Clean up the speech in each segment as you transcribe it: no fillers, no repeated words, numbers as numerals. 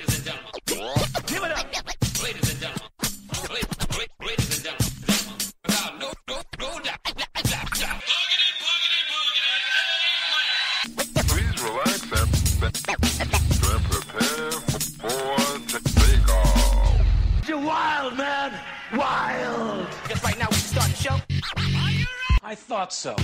ladies and gentlemen. Give it up, ladies and gentlemen. Ladies and gentlemen. Without no doubt. Please relax and prepare for takeoff. You're wild, man. Wild. Just right now we start the show. Are you ready? I thought so.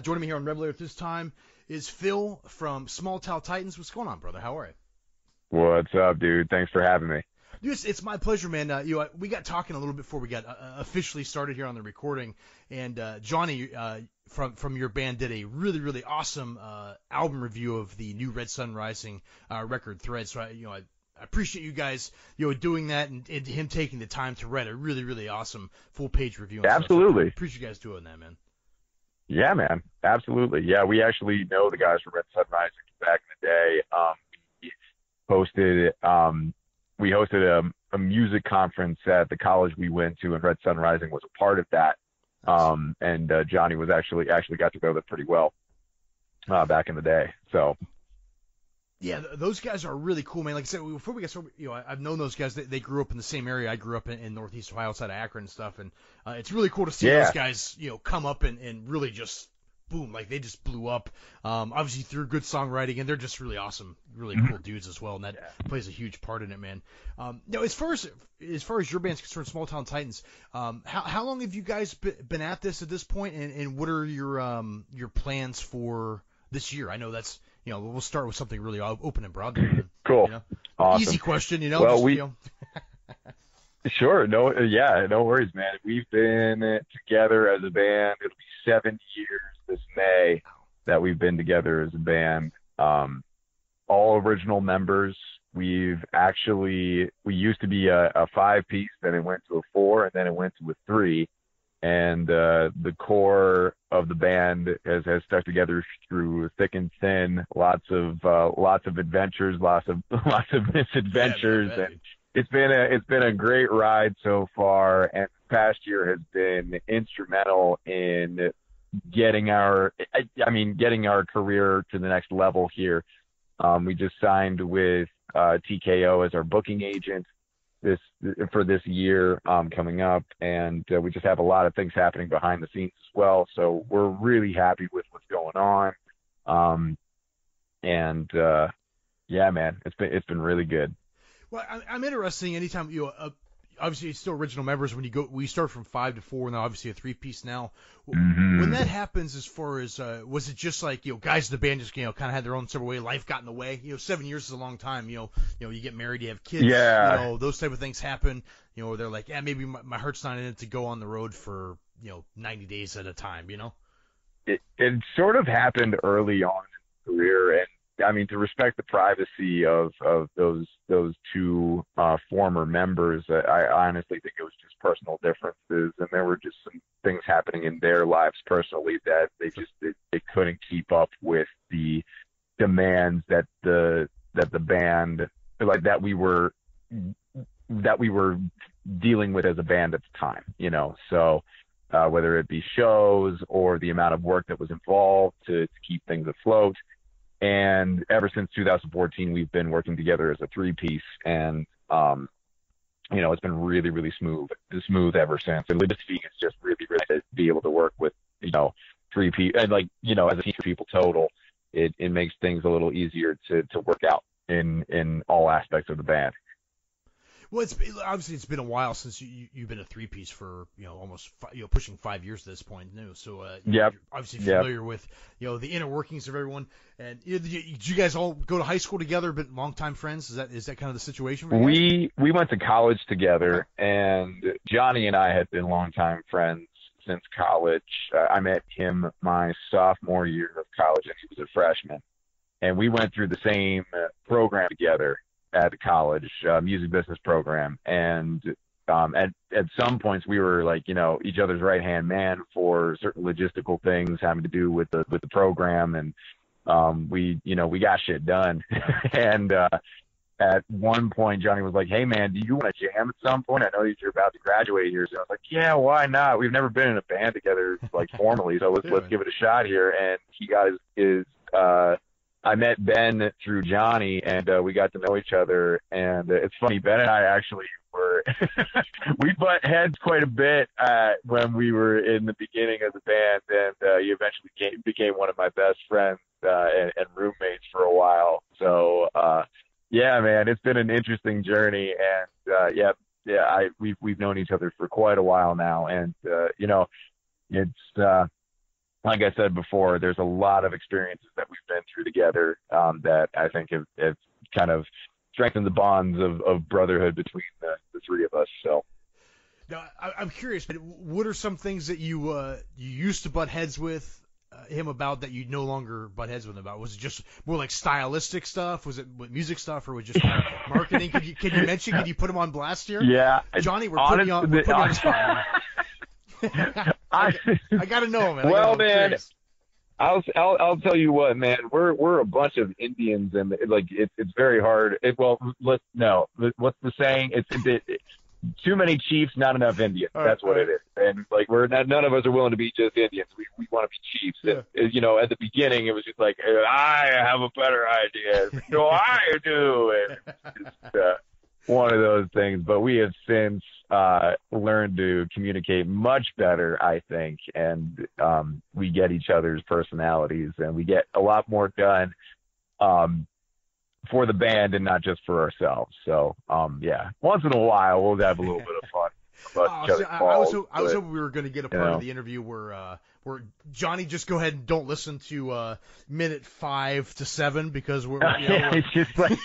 Joining me here on Revelator at this time is Phil from Small Town Titans. What's going on, brother? How are you? What's up, dude? Thanks for having me. Dude, it's my pleasure, man. We got talking a little bit before we got officially started here on the recording, and Johnny from your band did a really, really awesome album review of the new Red Sun Rising record Thread. So I appreciate you guys, doing that and him taking the time to write a really, really awesome full-page review. Absolutely. So appreciate you guys doing that, man. Yeah, man. Absolutely. Yeah, we actually know the guys from Red Sun Rising back in the day. We hosted a music conference at the college we went to, and Red Sun Rising was a part of that. And Johnny was actually got to go there pretty well back in the day. So. Yeah, those guys are really cool, man. Like I said, before we get started, I've known those guys. They grew up in the same area I grew up in Northeast Ohio, outside of Akron and stuff. And it's really cool to see those guys, come up and really just boom, like they just blew up. Obviously through good songwriting, and they're just really awesome, really cool dudes as well. And that plays a huge part in it, man. As far as your band's concerned, Small Town Titans, how long have you guys been at this point? And what are your plans for this year? I know that's. We'll start with something really open and broad. Cool. Awesome. Easy question, Well, Sure. No worries, man. We've been together as a band. It'll be 7 years this May that we've been together as a band. All original members. We used to be a 5-piece, then it went to a 4, and then it went to a 3. And the core of the band has stuck together through thick and thin. Lots of adventures, lots of misadventures, and it's been a great ride so far. And the past year has been instrumental in getting our career to the next level here. We just signed with TKO as our booking agent for this year coming up, and we just have a lot of things happening behind the scenes as well. So we're really happy with what's going on. Yeah, man, it's been really good. Well, I'm interested. Anytime obviously it's still original members. We start from 5 to 4, and obviously a 3-piece now. Mm-hmm. When that happens, as far as was it just like guys in the band just kind of had their own separate way? Life got in the way. 7 years is a long time. You get married, you have kids. Yeah. Those type of things happen. They're like, maybe my heart's not in it to go on the road for 90 days at a time. It sort of happened early on in the career, and I mean, to respect the privacy of those two former members, I honestly think it was just personal differences, and there were just some things happening in their lives personally that they couldn't keep up with the demands that the band, like that we were dealing with as a band at the time. So whether it be shows or the amount of work that was involved to keep things afloat. And ever since 2014, we've been working together as a 3-piece, and it's been really, really smooth ever since. And it's just really, really to be able to work with 3 people, and as a team of people total, it makes things a little easier to work out in all aspects of the band. Well, it's been a while since you've been a 3-piece for almost pushing 5 years at this point now. So you're obviously familiar with the inner workings of everyone. And did you guys all go to high school together, but longtime friends? Is that kind of the situation for you guys? We went to college together, and Johnny and I had been longtime friends since college. I met him my sophomore year of college, and he was a freshman. And we went through the same program together. at college, music business program, and at some points we were like, each other's right hand man for certain logistical things having to do with the program, and we got shit done. And at one point, Johnny was like, "Hey man, do you want to jam at some point? I know you're about to graduate here." So I was like, "Yeah, why not? We've never been in a band together like formally, so let's give it a shot here." And he got his I met Ben through Johnny, and we got to know each other. And it's funny, Ben and I actually were we butt heads quite a bit when we were in the beginning of the band, and he eventually became one of my best friends and roommates for a while. So yeah, man, it's been an interesting journey, and we've known each other for quite a while now, and it's like I said before, there's a lot of experiences that we've been through together that I think have kind of strengthened the bonds of brotherhood between the three of us. So, now I'm curious, but what are some things that you used to butt heads with him about that you no longer butt heads with him about? Was it just more like stylistic stuff? Was it music stuff, or was it just marketing? Can you mention? Can you put him on blast here? Yeah, Johnny, we're putting you on the spot. I gotta know, man. Well, man, I'll tell you what, man. We're a bunch of Indians, and like it's very hard. What's the saying? It's too many chiefs, not enough Indians. That's what it is. And like none of us are willing to be just Indians. We want to be chiefs. Yeah. And, at the beginning, it was just like, I have a better idea. No, I do. And it's one of those things. But we have since learned to communicate much better, I think, and we get each other's personalities, and we get a lot more done for the band and not just for ourselves. So once in a while we'll have a little bit of fun. I was hoping we were going to get a part of the interview where Johnny, just go ahead and don't listen to minute 5 to 7 because we're it's just like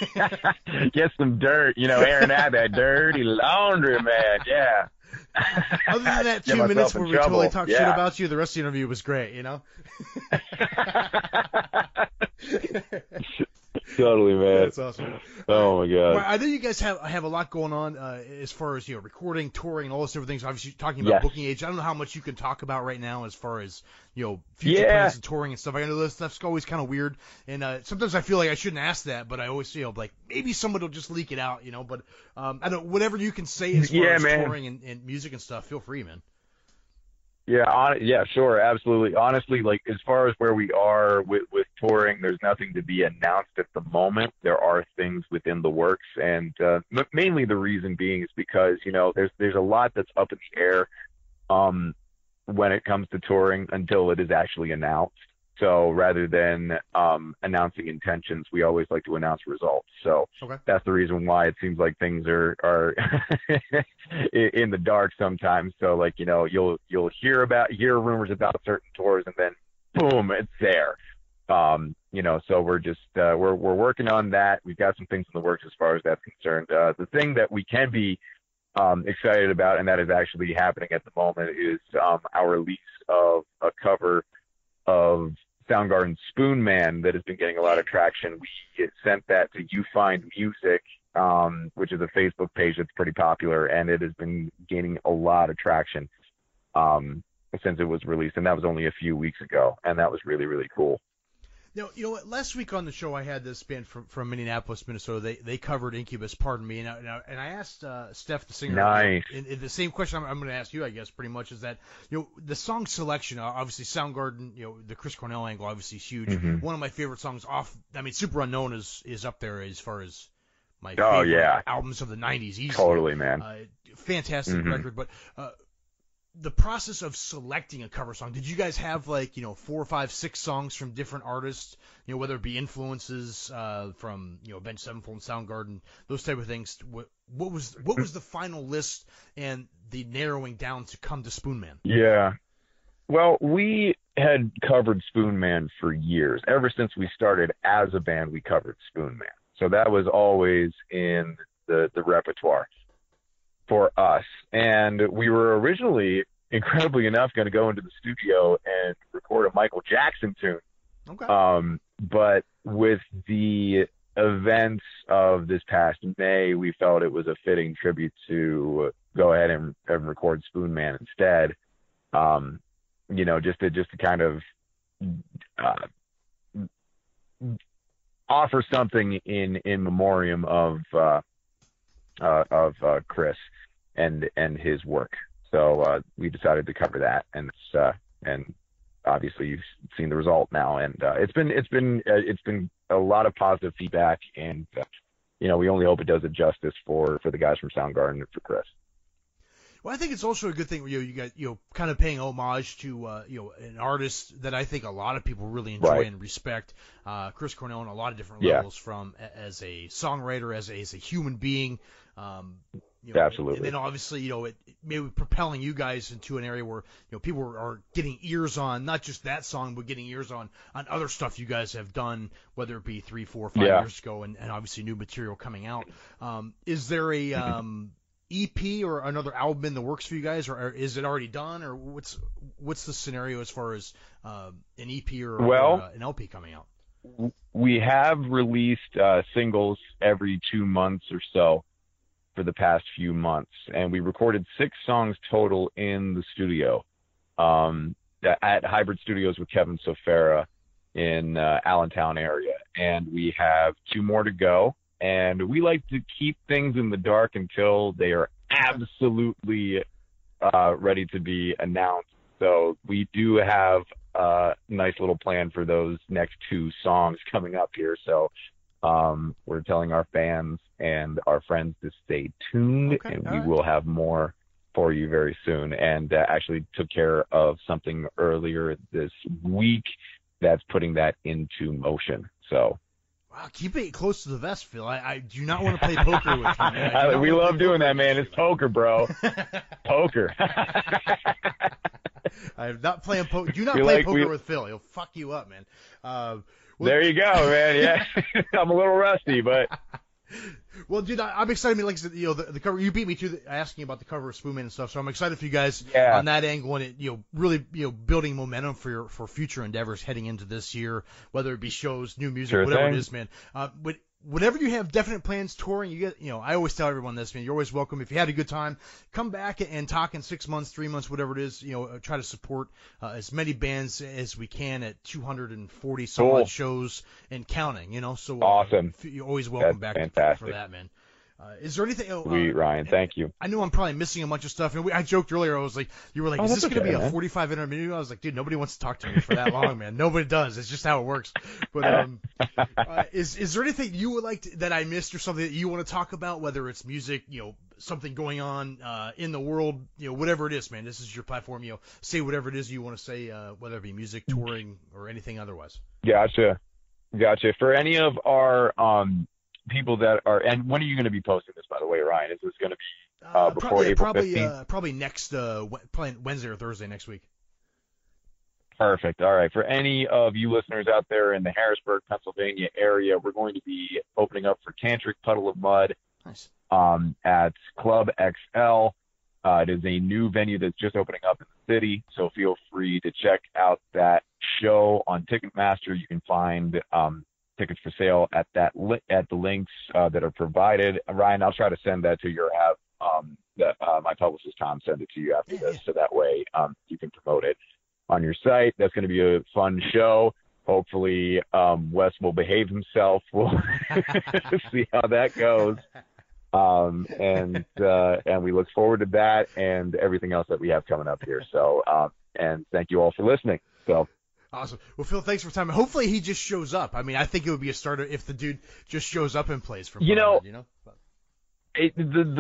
get some dirt, airing out that dirty laundry, man. Yeah. Other than that 2 minutes where we totally talked shit about you, the rest of the interview was great, Totally, man. That's awesome. Oh my God. Well, I know you guys have a lot going on as far as recording, touring, and all those different things. Obviously, talking about booking age. I don't know how much you can talk about right now as far as future plans and touring and stuff. I know this stuff's always kind of weird, and sometimes I feel like I shouldn't ask that, but I always feel like maybe somebody will just leak it out, But I don't. Whatever you can say as far as touring and music and stuff, feel free, man. Yeah, sure, absolutely. Honestly, like as far as where we are with touring, there's nothing to be announced at the moment. There are things within the works, and mainly the reason being is because there's a lot that's up in the air when it comes to touring until it is actually announced. So rather than announcing intentions, we always like to announce results. So that's the reason why it seems like things are in the dark sometimes. So like, you'll hear rumors about certain tours, and then boom, it's there. So we're just we're working on that. We've got some things in the works as far as that's concerned. The thing that we can be excited about, and that is actually happening at the moment, is our release of a cover of Soundgardens' Spoonman that has been getting a lot of traction. We sent that to You Find Music, which is a Facebook page that's pretty popular, and it has been gaining a lot of traction since it was released, and that was only a few weeks ago, and that was really, really cool. Now, you know what? Last week on the show, I had this band from Minneapolis, Minnesota. They covered Incubus, Pardon Me, and I asked Steph, the singer, nice. In the same question I'm going to ask you, I guess, pretty much, is that the song selection, obviously Soundgarden, the Chris Cornell angle, obviously is huge. Mm-hmm. One of my favorite songs Super Unknown is up there as far as my favorite albums of the '90s. Easily. Totally, man. Fantastic record, but. The process of selecting a cover song, did you guys have 4 or 5, 6 songs from different artists, whether it be influences from Avenged Sevenfold, Soundgarden, those type of things? What was the final list and the narrowing down to come to Spoonman? Yeah, well, we had covered Spoonman for years. Ever since we started as a band, we covered Spoonman, so that was always in the repertoire for us. And we were originally, incredibly enough, going to go into the studio and record a Michael Jackson tune. Okay. But with the events of this past May, we felt it was a fitting tribute to go ahead and record Spoonman instead. Just to kind of offer something in memoriam of Chris and his work. So we decided to cover that, and obviously you've seen the result now, and it's been a lot of positive feedback, and we only hope it does it justice for the guys from Soundgarden and for Chris. Well, I think it's also a good thing, you guys, kind of paying homage to, an artist that I think a lot of people really enjoy and respect, Chris Cornell, on a lot of different levels, from as a songwriter, as a human being. Absolutely. And then obviously, it maybe propelling you guys into an area where, people are getting ears on, not just that song, but getting ears on other stuff you guys have done, whether it be 3, 4, 5 years ago, and obviously new material coming out. Is there a, EP or another album in the works for you guys, or is it already done, or what's the scenario as far as an EP or an LP coming out? We have released singles every 2 months or so for the past few months, and we recorded 6 songs total in the studio at Hybrid Studios with Kevin Sofera in Allentown area, and we have 2 more to go. And we like to keep things in the dark until they are absolutely ready to be announced. So we do have a nice little plan for those next 2 songs coming up here. So we're telling our fans and our friends to stay tuned, and we will have more for you very soon. And actually took care of something earlier this week that's putting that into motion. So. Wow, keep it close to the vest, Phil. I do not want to play poker with you, man. We love doing that, man. It's poker, bro. Poker. I'm not playing poker. Do not play poker with Phil. He'll fuck you up, man. There you go, man. Yeah, I'm a little rusty, but. Well, dude, I'm excited. I mean, like I said, the cover, you beat me to asking about the cover of Spoonman and stuff, so I'm excited for you guys on that angle, and it, really, building momentum for future endeavors heading into this year, whether it be shows, new music, whatever it is, man. But whenever you have definite plans touring, you get, I always tell everyone this, man, you're always welcome. If you had a good time, come back and talk in 6 months, 3 months, whatever it is, try to support as many bands as we can at 240 some odd shows and counting, so awesome. You're always welcome. That's back fantastic. For that, man. Is there anything? Sweet, Ryan. Thank you. I know I'm probably missing a bunch of stuff, and I joked earlier. I was like, you were like, is this going to be a 45-minute interview? I was like, dude, nobody wants to talk to me for that long, man. Nobody does. It's just how it works. But is there anything you would like that I missed, or something that you want to talk about? Whether it's music, something going on in the world, whatever it is, man. This is your platform. Say whatever it is you want to say, whether it be music, touring, or anything otherwise. Gotcha. For any of our people that are, and when are you going to be posting this, by the way, Ryan? Is this going to be before April 15th? Probably next, probably Wednesday or Thursday next week. Perfect. All right. For any of you listeners out there in the Harrisburg, Pennsylvania area, we're going to be opening up for Tantric Puddle of Mud. Nice. At Club XL. It is a new venue that's just opening up in the city, so feel free to check out that show on Ticketmaster. You can find tickets for sale at the links that are provided. Ryan, I'll try to send that to your my publicist Tom send it to you after this, so that way you can promote it on your site. That's going to be a fun show. Hopefully Wes will behave himself. We'll see how that goes. And we look forward to that and everything else that we have coming up here. So and thank you all for listening. So. Awesome. Well, Phil, thanks for time. Hopefully he just shows up. I mean, I think it would be a starter if the dude just shows up and plays for the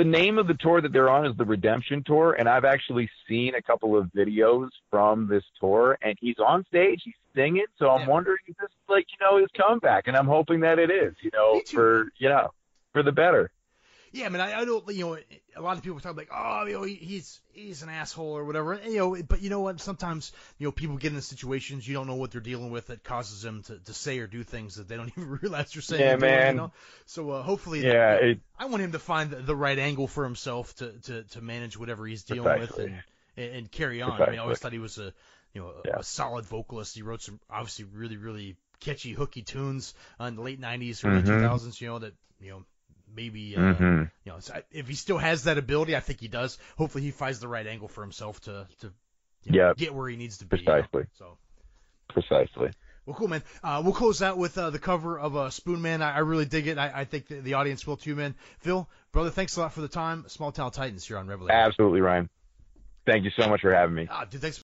name of the tour that they're on is the Redemption Tour, and I've actually seen a couple of videos from this tour, and he's on stage, he's singing, so I'm wondering if this is his comeback, and I'm hoping that it is, for the better. Yeah, I mean, I don't, a lot of people talk like, he's an asshole or whatever, but you know what? Sometimes, people get into situations you don't know what they're dealing with that causes them to say or do things that they don't even realize they're saying. Yeah, man. Doing, So hopefully, I want him to find the right angle for himself to manage whatever he's dealing with and carry on. I mean, I always thought he was a solid vocalist. He wrote some obviously really, really catchy, hooky tunes in the late 90s, early 2000s, that, maybe, if he still has that ability, I think he does. Hopefully he finds the right angle for himself to get where he needs to be. Precisely. Precisely. Well, cool, man. We'll close out with the cover of Spoonman. I really dig it. I think the audience will too, man. Phil, brother, thanks a lot for the time. Small Town Titans here on Revelator. Absolutely, Ryan. Thank you so much for having me. Dude, thanks.